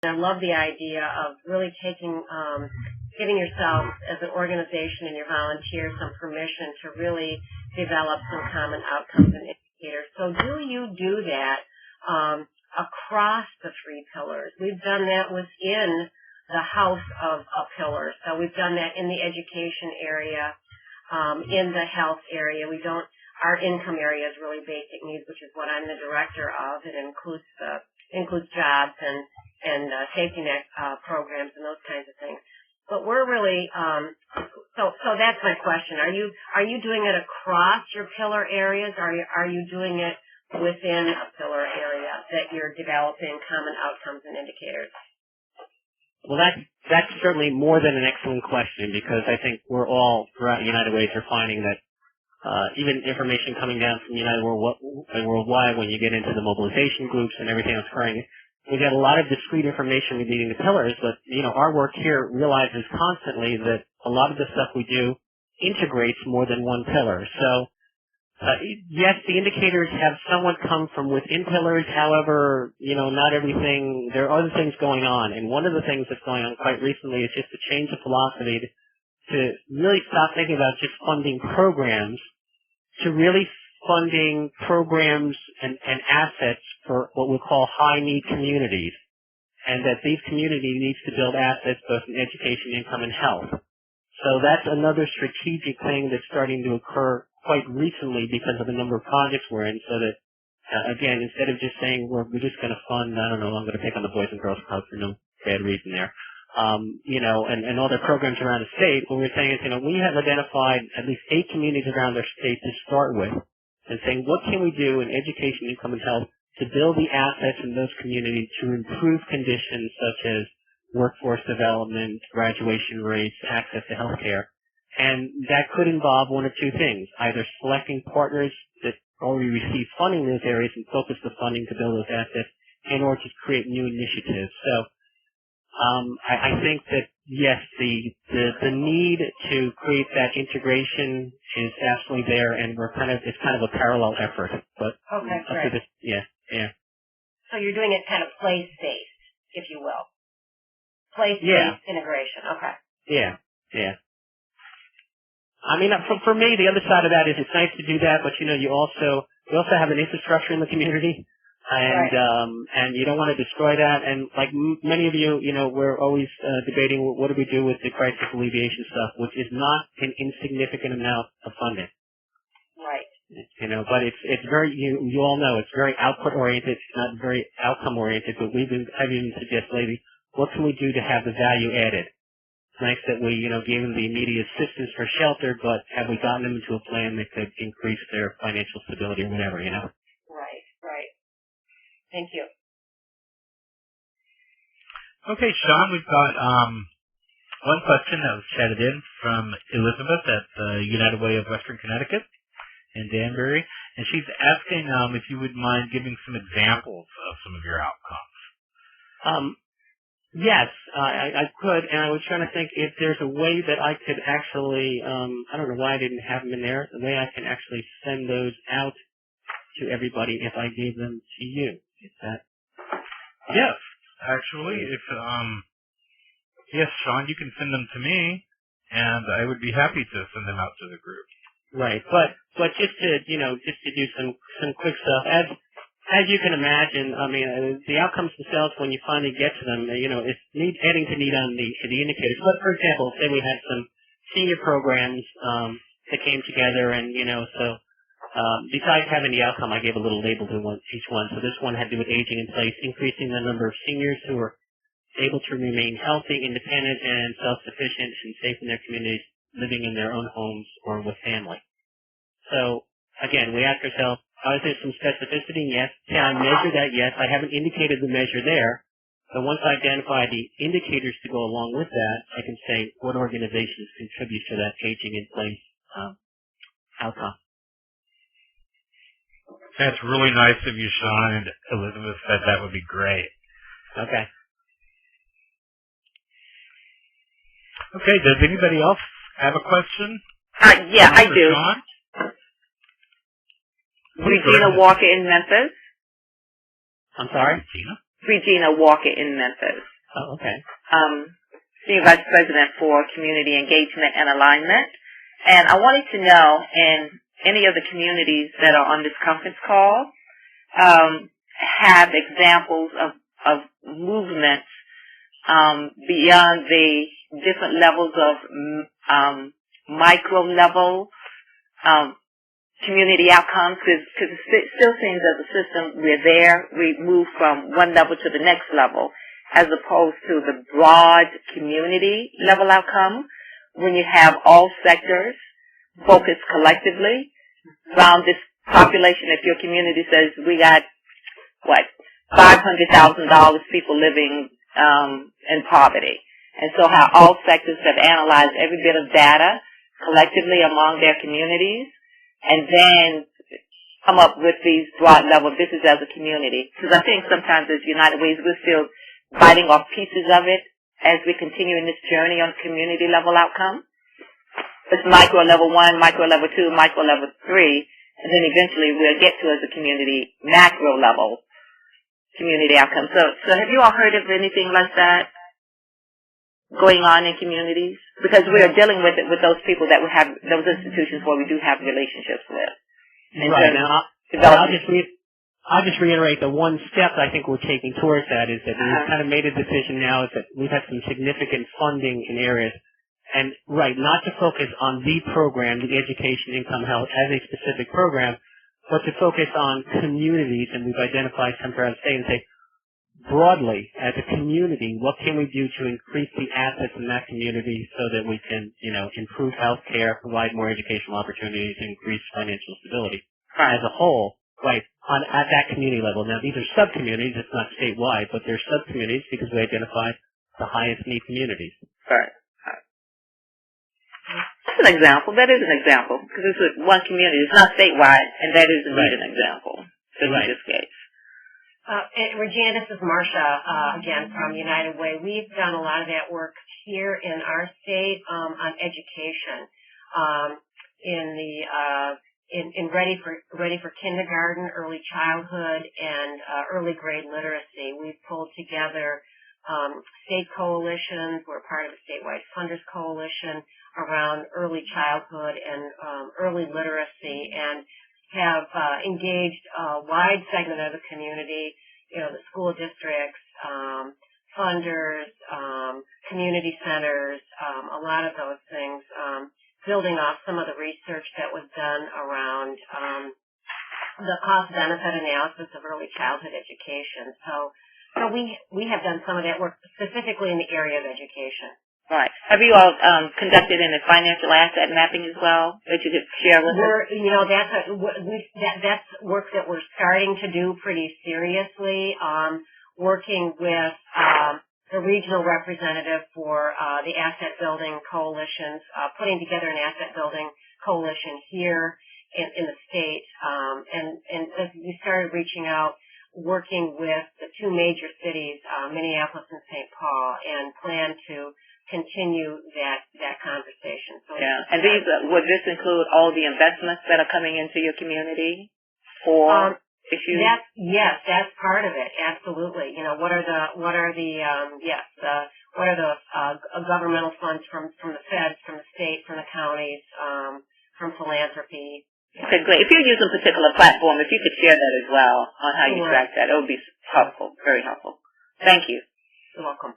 I love the idea of really taking, giving yourself as an organization and your volunteers some permission to really develop some common outcomes and indicators. So do you do that across the three pillars? We've done that within the house of a pillar. So we've done that in the education area, in the health area. Our income area is really basic needs, which is what I'm the director of. It includes jobs and safety net programs and those kinds of things. But we're really so that's my question. Are you doing it across your pillar areas? Are you doing it within a pillar area that you're developing common outcomes and indicators? Well, that's certainly more than an excellent question, because I think we're all throughout United Ways are finding that even information coming down from United Worldwide, when you get into the mobilization groups and everything that's occurring, we get a lot of discrete information relating to pillars, but our work here realizes constantly that a lot of the stuff we do integrates more than one pillar. So yes, the indicators have somewhat come from within pillars. However, not everything. There are other things going on, and one of the things that's going on quite recently is just a change of philosophy to really stop thinking about just funding programs, to really funding programs and assets for what we call high-need communities, and that these communities need to build assets both in education, income, and health. So that's another strategic thing that's starting to occur quite recently because of the number of projects we're in, so that, again, instead of just saying we're just going to fund, I don't know, I'm going to pick on the Boys and Girls Club for no bad reason there, and all their programs around the state, what we're saying is, we have identified at least 8 communities around our state to start with, and saying, what can we do in education, income, and health to build the assets in those communities to improve conditions such as workforce development, graduation rates, access to health care. And that could involve one of two things, either selecting partners that already receive funding in those areas and focus the funding to build those assets, and or to create new initiatives. So I think that, yes, the need to create that integration is absolutely there, and it's kind of a parallel effort. But okay, great. Yeah. So you're doing it kind of place-based, if you will. Place-based integration. Okay. Yeah. I mean, for me, the other side of that is it's nice to do that, but you also have an infrastructure in the community, and right. And you don't want to destroy that. And like many of you, we're always debating what do we do with the crisis alleviation stuff, which is not an insignificant amount of funding. Right. But it's very you all know it's very output oriented, it's not very outcome oriented. But I've even suggested lately, what can we do to have the value added? It's nice that we, gave them the immediate assistance for shelter, but have we gotten them into a plan that could increase their financial stability or whatever, Right. Thank you. Okay, Shawn, we've got one question that was chatted in from Elizabeth at the United Way of Western Connecticut in Danbury, and she's asking if you would mind giving some examples of some of your outcomes. Yes, I could, and I was trying to think if there's a way that I could actually, I don't know why I didn't have them in there, the way I can actually send those out to everybody if I gave them to you. Is that? Yes, actually, yes, Shawn, you can send them to me, and I would be happy to send them out to the group. Right, but just to do some quick stuff, as you can imagine, I mean, the outcomes themselves, when you finally get to them, it's adding to need on the indicators. But for example, say we had some senior programs that came together, and so besides having the outcome, I gave a little label to each one. So this one had to do with aging in place, increasing the number of seniors who are able to remain healthy, independent, and self-sufficient, and safe in their communities, living in their own homes or with family. So again, we ask ourselves, is there some specificity? Yes. Can I measure that? Yes. I haven't indicated the measure there. But once I identify the indicators to go along with that, I can say what organizations contribute to that aging in place outcome. That's really nice of you, Shawn, and Elizabeth said that would be great. Okay. Okay, does anybody else have a question? Yeah, I do. Shawn? Regina Walker in Memphis. I'm sorry? Regina? Regina Walker in Memphis. Oh, okay. Senior Vice President for Community Engagement and Alignment. And I wanted to know, in any of the communities that are on this conference call, have examples of movements beyond the different levels of micro level community outcomes, because it still seems as a system we're there, we move from one level to the next level, as opposed to the broad community level outcome when you have all sectors focused collectively around this population. If your community says we got, $500,000 people living in poverty, and so how all sectors have analyzed every bit of data collectively among their communities, and then come up with these broad level, this is as a community. Because I think sometimes as United Ways, we're still biting off pieces of it as we continue in this journey on community level outcome. It's micro level 1, micro level 2, micro level 3, and then eventually we'll get to as a community macro level community outcome. So have you all heard of anything like that going on in communities? Because we are dealing with it with those people that we have, those institutions where we do have relationships with. And right. Now, I'll just reiterate the one step I think we're taking towards that is that we've kind of made a decision now is that we've had some significant funding in areas, and not to focus on the program, the education, income, health, as a specific program, but to focus on communities, and we've identified some for our state and say, broadly, as a community, what can we do to increase the assets in that community so that we can, improve health care, provide more educational opportunities, and increase financial stability as a whole, at that community level. Now, these are sub-communities. It's not statewide, but they're sub-communities because we identified the highest need communities. Right. That's an example. That is an example because it's one community. It's not statewide, and that is indeed an example in this case. Regina, this is Marcia again from United Way. We've done a lot of that work here in our state on education, in ready for kindergarten, early childhood, and early grade literacy. We've pulled together state coalitions. We're part of a statewide funders coalition around early childhood and early literacy, and have engaged a wide segment of the community, the school districts, funders, community centers, a lot of those things, building off some of the research that was done around the cost-benefit analysis of early childhood education. So we have done some of that work specifically in the area of education. Right. Have you all conducted any financial asset mapping as well that you could share with us? That's work that we're starting to do pretty seriously, working with the regional representative for the asset building coalitions, putting together an asset building coalition here in the state, and as we started reaching out, working with the two major cities, Minneapolis and St. Paul, and plan to continue that conversation. So and these would this include all the investments that are coming into your community for issues? Yes, that's part of it. Absolutely. What are the governmental funds from the feds, from the state, from the counties, from philanthropy. Okay, great. If you're using a particular platform, if you could share that as well on how you track that, it would be helpful, very helpful. Thank you. You're welcome.